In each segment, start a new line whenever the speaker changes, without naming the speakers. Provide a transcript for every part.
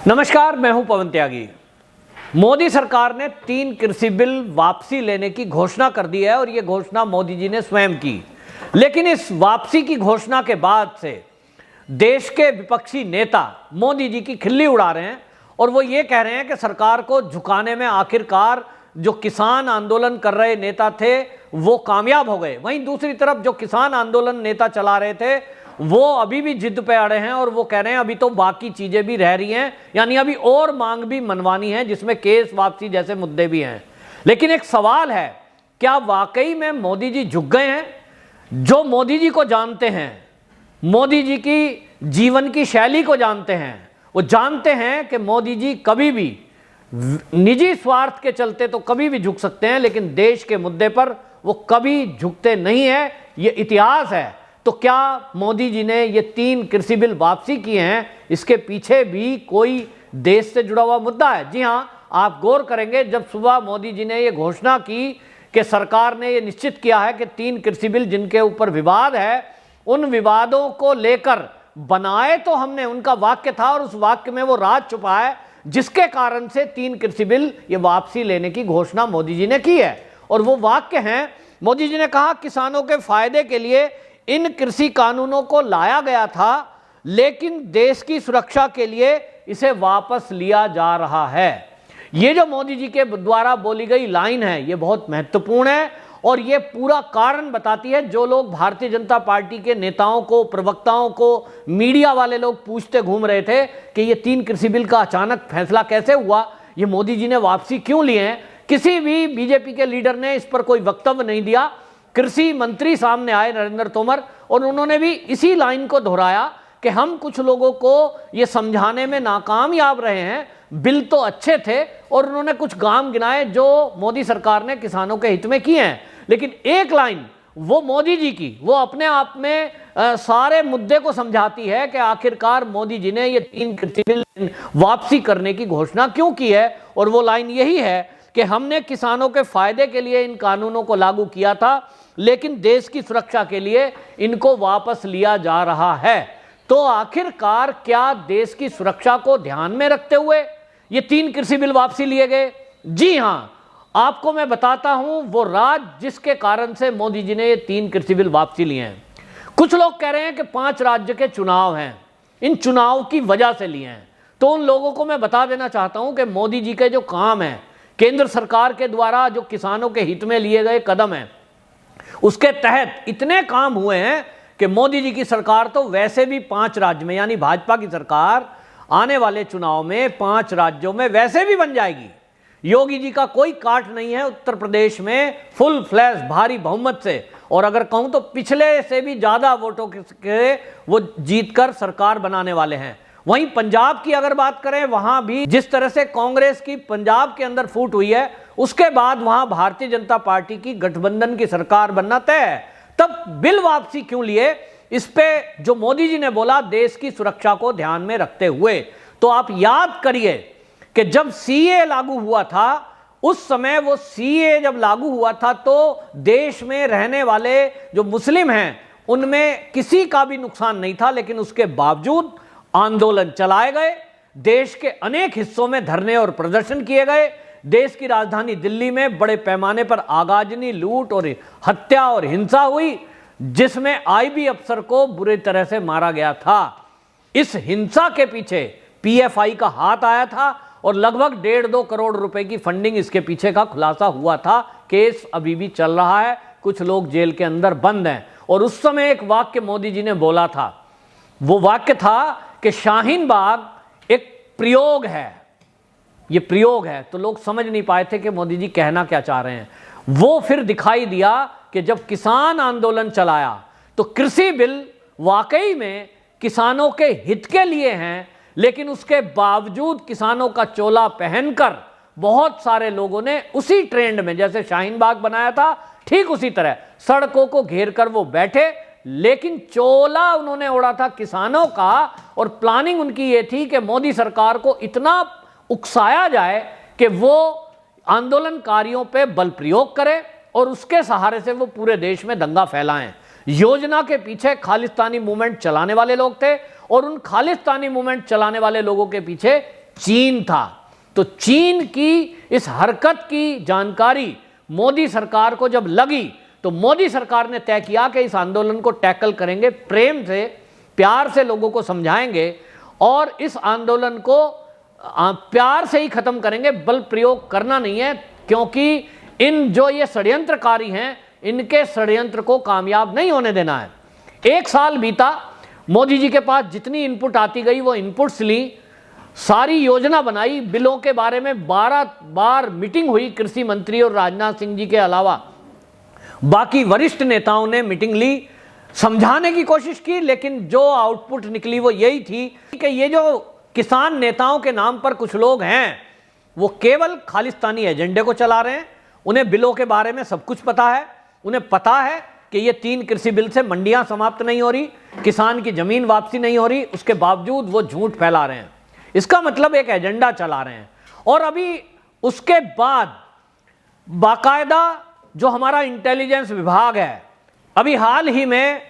नमस्कार, मैं हूं पवन त्यागी। मोदी सरकार ने 3 कृषि बिल वापसी लेने की घोषणा कर दी है और यह घोषणा मोदी जी ने स्वयं की। लेकिन इस वापसी की घोषणा के बाद से देश के विपक्षी नेता मोदी जी की खिल्ली उड़ा रहे हैं और वो ये कह रहे हैं कि सरकार को झुकाने में आखिरकार जो किसान आंदोलन कर रहे नेता थे वो कामयाब हो गए। वहीं दूसरी तरफ जो किसान आंदोलन नेता चला रहे थे वो अभी भी जिद पे अड़े हैं और वो कह रहे हैं अभी तो बाकी चीजें भी रह रही हैं, यानी अभी और मांग भी मनवानी है जिसमें केस वापसी जैसे मुद्दे भी हैं। लेकिन एक सवाल है, क्या वाकई में मोदी जी झुक गए हैं? जो मोदी जी को जानते हैं, मोदी जी की जीवन की शैली को जानते हैं, वो जानते हैं कि मोदी जी कभी भी निजी स्वार्थ के चलते तो कभी भी झुक सकते हैं, लेकिन देश के मुद्दे पर वो कभी झुकते नहीं है। ये इतिहास है। तो क्या मोदी जी ने ये 3 कृषि बिल वापसी किए हैं, इसके पीछे भी कोई देश से जुड़ा हुआ मुद्दा है? जी हां, आप गौर करेंगे जब सुबह मोदी जी ने ये घोषणा की कि सरकार ने ये निश्चित किया है कि 3 कृषि बिल जिनके ऊपर विवाद है, उन विवादों को लेकर बनाए तो हमने, उनका वाक्य था और उस वाक्य में वो राज छुपा है जिसके कारण से 3 कृषि बिल ये वापसी लेने की घोषणा मोदी जी ने की है। और वो वाक्य हैं, मोदी जी ने कहा किसानों के फायदे के लिए इन कृषि कानूनों को लाया गया था, लेकिन देश की सुरक्षा के लिए इसे वापस लिया जा रहा है। ये जो मोदी जी के द्वारा बोली गई लाइन है, ये बहुत महत्वपूर्ण है और ये पूरा कारण बताती है। जो लोग भारतीय जनता पार्टी के नेताओं को, प्रवक्ताओं को, मीडिया वाले लोग पूछते घूम रहे थे कि ये 3 कृषि बिल का अचानक फैसला कैसे हुआ, ये मोदी जी ने वापसी क्यों लिए हैं, किसी भी बीजेपी के लीडर ने इस पर कोई वक्तव्य नहीं दिया। कृषि मंत्री सामने आए नरेंद्र तोमर, और उन्होंने भी इसी लाइन को दोहराया कि हम कुछ लोगों को ये समझाने में नाकामयाब रहे हैं, बिल तो अच्छे थे, और उन्होंने कुछ काम गिनाए जो मोदी सरकार ने किसानों के हित में किए हैं। लेकिन एक लाइन वो मोदी जी की, वो अपने आप में सारे मुद्दे को समझाती है कि आखिरकार मोदी जी ने ये 3 कृषि बिल वापसी करने की घोषणा क्यों की है। और वो लाइन यही है कि हमने किसानों के फायदे के लिए इन कानूनों को लागू किया था, लेकिन देश की सुरक्षा के लिए इनको वापस लिया जा रहा है। तो आखिरकार क्या देश की सुरक्षा को ध्यान में रखते हुए ये 3 कृषि बिल वापसी लिए गए? जी हां, आपको मैं बताता हूं वो राज जिसके कारण से मोदी जी ने ये 3 कृषि बिल वापसी लिए हैं। कुछ लोग कह रहे हैं कि 5 राज्य के चुनाव हैं, इन चुनाव की वजह से लिए हैं। तो उन लोगों को मैं बता देना चाहता हूं कि मोदी जी के जो काम है, केंद्र सरकार के द्वारा जो किसानों के हित में लिए गए कदम हैं, उसके तहत इतने काम हुए हैं कि मोदी जी की सरकार तो वैसे भी 5 राज्य में, यानी भाजपा की सरकार आने वाले चुनाव में 5 राज्यों में वैसे भी बन जाएगी। योगी जी का कोई काट नहीं है। उत्तर प्रदेश में फुल फ्लैश भारी बहुमत से, और अगर कहूं तो पिछले से भी ज्यादा वोटों के वो जीतकर सरकार बनाने वाले हैं। वहीं पंजाब की अगर बात करें, वहां भी जिस तरह से कांग्रेस की पंजाब के अंदर फूट हुई है, उसके बाद वहां भारतीय जनता पार्टी की गठबंधन की सरकार बनना तय है। तब बिल वापसी क्यों लिए? इस पे जो मोदी जी ने बोला, देश की सुरक्षा को ध्यान में रखते हुए। तो आप याद करिए कि जब सीए लागू हुआ था, उस समय वो सीए जब लागू हुआ था तो देश में रहने वाले जो मुस्लिम हैं उनमें किसी का भी नुकसान नहीं था, लेकिन उसके बावजूद आंदोलन चलाए गए, देश के अनेक हिस्सों में धरने और प्रदर्शन किए गए। देश की राजधानी दिल्ली में बड़े पैमाने पर आगाजनी, लूट और हत्या और हिंसा हुई, जिसमें आईबी अफसर को बुरी तरह से मारा गया था। इस हिंसा के पीछे पीएफआई का हाथ आया था और लगभग 1.5-2 करोड़ रुपए की फंडिंग इसके पीछे का खुलासा हुआ था। केस अभी भी चल रहा है, कुछ लोग जेल के अंदर बंद हैं। और उस समय एक वाक्य मोदी जी ने बोला था, वो वाक्य था कि शाहीन बाग एक प्रयोग है। ये प्रयोग है, तो लोग समझ नहीं पाए थे कि मोदी जी कहना क्या चाह रहे हैं। वो फिर दिखाई दिया कि जब किसान आंदोलन चलाया तो कृषि बिल वाकई में किसानों के हित के लिए हैं, लेकिन उसके बावजूद किसानों का चोला पहनकर बहुत सारे लोगों ने उसी ट्रेंड में, जैसे शाहीन बाग बनाया था, ठीक उसी तरह सड़कों को घेर कर वो बैठे, लेकिन चोला उन्होंने ओढ़ा था किसानों का। और प्लानिंग उनकी ये थी कि मोदी सरकार को इतना उकसाया जाए कि वो आंदोलनकारियों पे बल प्रयोग करे और उसके सहारे से वो पूरे देश में दंगा फैलाएं। योजना के पीछे खालिस्तानी मूवमेंट चलाने वाले लोग थे और उन खालिस्तानी मूवमेंट चलाने वाले लोगों के पीछे चीन था। तो चीन की इस हरकत की जानकारी मोदी सरकार को जब लगी तो मोदी सरकार ने तय किया कि इस आंदोलन को टैकल करेंगे, प्रेम से, प्यार से लोगों को समझाएंगे और इस आंदोलन को प्यार से ही खत्म करेंगे, बल प्रयोग करना नहीं है, क्योंकि इन जो ये षड्यंत्रकारी हैं इनके षड्यंत्र को कामयाब नहीं होने देना है। 1 साल बीता, मोदी जी के पास जितनी इनपुट आती गई वो इनपुट्स ली, सारी योजना बनाई, बिलों के बारे में 12 बार मीटिंग हुई कृषि मंत्री और राजनाथ सिंह जी के अलावा बाकी वरिष्ठ नेताओं ने मीटिंग ली, समझाने की कोशिश की, लेकिन जो आउटपुट निकली वो यही थी कि ये जो किसान नेताओं के नाम पर कुछ लोग हैं वो केवल खालिस्तानी एजेंडे को चला रहे हैं। उन्हें बिलों के बारे में सब कुछ पता है, उन्हें पता है कि ये 3 कृषि बिल से मंडियां समाप्त नहीं हो रही, किसान की जमीन वापसी नहीं हो रही, उसके बावजूद वो झूठ फैला रहे हैं। इसका मतलब एक एजेंडा चला रहे हैं। और अभी उसके बाद बाकायदा जो हमारा इंटेलिजेंस विभाग है, अभी हाल ही में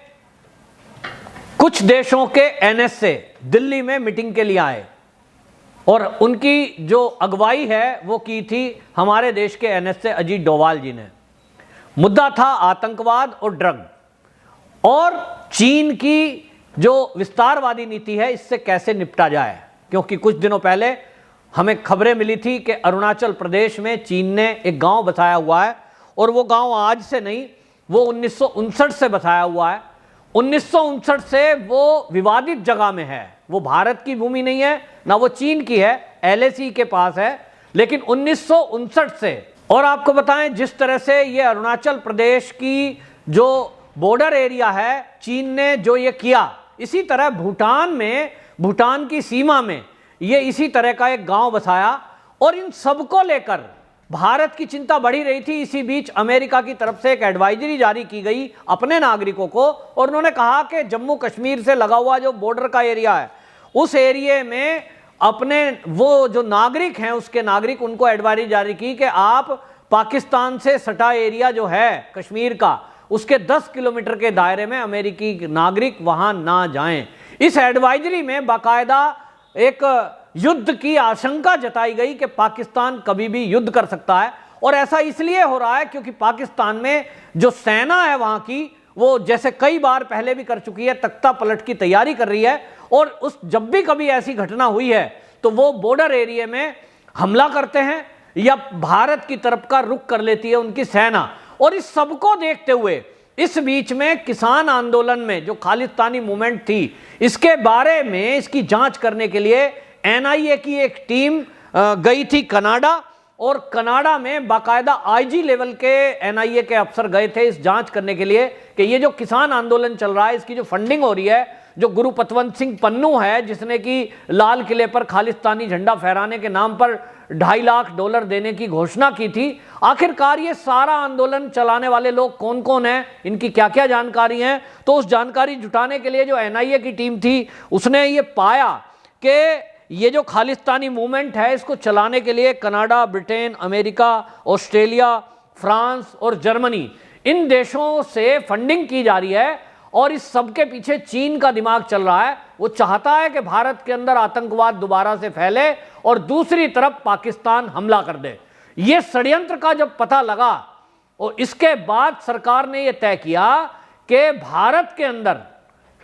कुछ देशों के एनएसए दिल्ली में मीटिंग के लिए आए और उनकी जो अगुवाई है वो की थी हमारे देश के एनएसए अजीत डोभाल जी ने। मुद्दा था आतंकवाद और ड्रग और चीन की जो विस्तारवादी नीति है इससे कैसे निपटा जाए, क्योंकि कुछ दिनों पहले हमें खबरें मिली थी कि अरुणाचल प्रदेश में चीन ने एक गांव बसाया हुआ है और वो गांव आज से नहीं, वो 1959 से बसाया हुआ है। 1959 से वो विवादित जगह में है, वो भारत की भूमि नहीं है ना वो चीन की है, एलएसी के पास है, लेकिन 1959 से। और आपको बताएं जिस तरह से ये अरुणाचल प्रदेश की जो बॉर्डर एरिया है चीन ने जो ये किया, इसी तरह भूटान में, भूटान की सीमा में ये इसी तरह का एक गांव बसाया और इन सबको लेकर भारत की चिंता बढ़ी रही थी। इसी बीच अमेरिका की तरफ से एक एडवाइजरी जारी की गई अपने नागरिकों को और उन्होंने कहा कि जम्मू कश्मीर से लगा हुआ जो बॉर्डर का एरिया है उस एरिया में अपने वो जो नागरिक हैं उसके नागरिक, उनको एडवाइजरी जारी की कि आप पाकिस्तान से सटा एरिया जो है कश्मीर का उसके 10 किलोमीटर के दायरे में अमेरिकी नागरिक वहां ना जाएं। इस एडवाइजरी में बाकायदा एक युद्ध की आशंका जताई गई कि पाकिस्तान कभी भी युद्ध कर सकता है और ऐसा इसलिए हो रहा है क्योंकि पाकिस्तान में जो सेना है वहां की वो जैसे कई बार पहले भी कर चुकी है, तख्ता पलट की तैयारी कर रही है और उस जब भी कभी ऐसी घटना हुई है तो वो बॉर्डर एरिया में हमला करते हैं या भारत की तरफ का रुख कर लेती है उनकी सेना। और इस सबको देखते हुए इस बीच में किसान आंदोलन में जो खालिस्तानी मूवमेंट थी इसके बारे में इसकी जांच करने के लिए एनआईए की एक टीम गई थी कनाडा और कनाडा में बाकायदा आईजी लेवल के एनआईए के अफसर गए थे इस जांच करने के लिए कि ये जो किसान आंदोलन चल रहा है इसकी जो फंडिंग हो रही है, जो गुरु पतवंत सिंह पन्नू है जिसने कि लाल किले पर खालिस्तानी झंडा फहराने के नाम पर $2.5 लाख देने की घोषणा की थी, आखिरकार ये सारा आंदोलन चलाने वाले लोग कौन कौन हैं, इनकी क्या क्या जानकारी है। तो उस जानकारी जुटाने के लिए जो एनआईए की टीम थी उसने ये पाया कि ये जो खालिस्तानी मूवमेंट है इसको चलाने के लिए Canada, Britain, America, Australia, France और जर्मनी इन देशों से फंडिंग की जा रही है और इस सब के पीछे चीन का दिमाग चल रहा है। वो चाहता है कि भारत के अंदर आतंकवाद दोबारा से फैले और दूसरी तरफ पाकिस्तान हमला कर दे। ये षड्यंत्र का जब पता लगा और इसके बाद सरकार ने यह तय किया कि भारत के अंदर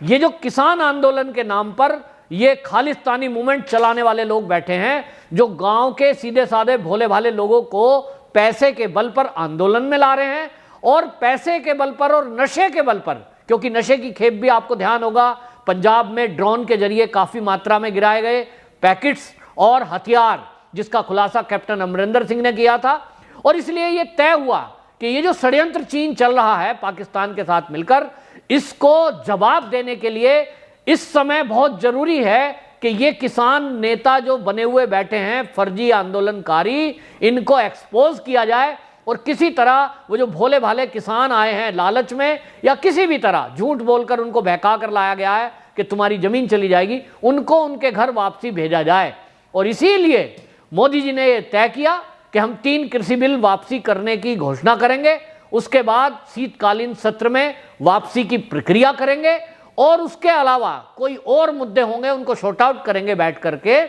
ये जो किसान आंदोलन के नाम पर ये खालिस्तानी मूवमेंट चलाने वाले लोग बैठे हैं जो गांव के सीधे साधे भोले भाले लोगों को पैसे के बल पर आंदोलन में ला रहे हैं और पैसे के बल पर और नशे के बल पर, क्योंकि नशे की खेप भी आपको ध्यान होगा, पंजाब में ड्रोन के जरिए काफी मात्रा में गिराए गए पैकेट्स और हथियार जिसका खुलासा कैप्टन अमरिंदर सिंह ने किया था। और इसलिए यह तय हुआ कि ये जो षड्यंत्र चीन चल रहा है पाकिस्तान के साथ मिलकर, इसको जवाब देने के लिए इस समय बहुत जरूरी है कि ये किसान नेता जो बने हुए बैठे हैं फर्जी आंदोलनकारी, इनको एक्सपोज किया जाए और किसी तरह वो जो भोले भाले किसान आए हैं लालच में या किसी भी तरह झूठ बोलकर उनको बहका कर लाया गया है कि तुम्हारी जमीन चली जाएगी, उनको उनके घर वापसी भेजा जाए। और इसीलिए मोदी जी ने यह तय किया कि हम 3 कृषि बिल वापसी करने की घोषणा करेंगे, उसके बाद शीतकालीन सत्र में वापसी की प्रक्रिया करेंगे और उसके अलावा कोई और मुद्दे होंगे उनको शॉर्ट आउट करेंगे बैठ करके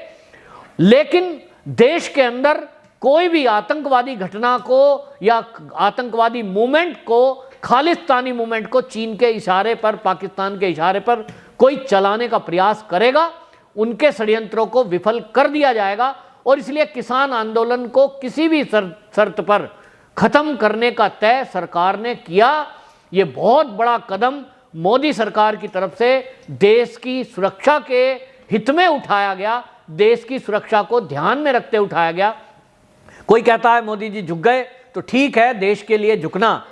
लेकिन देश के अंदर कोई भी आतंकवादी घटना को या आतंकवादी मूवमेंट को, खालिस्तानी मूवमेंट को चीन के इशारे पर, पाकिस्तान के इशारे पर कोई चलाने का प्रयास करेगा, उनके षड्यंत्रों को विफल कर दिया जाएगा। और इसलिए किसान आंदोलन को किसी भी शर्त पर खत्म करने का तय सरकार ने किया। ये बहुत बड़ा कदम मोदी सरकार की तरफ से देश की सुरक्षा के हित में उठाया गया, देश की सुरक्षा को ध्यान में रखते उठाया गया। कोई कहता है मोदी जी झुक गए, तो ठीक है, देश के लिए झुकना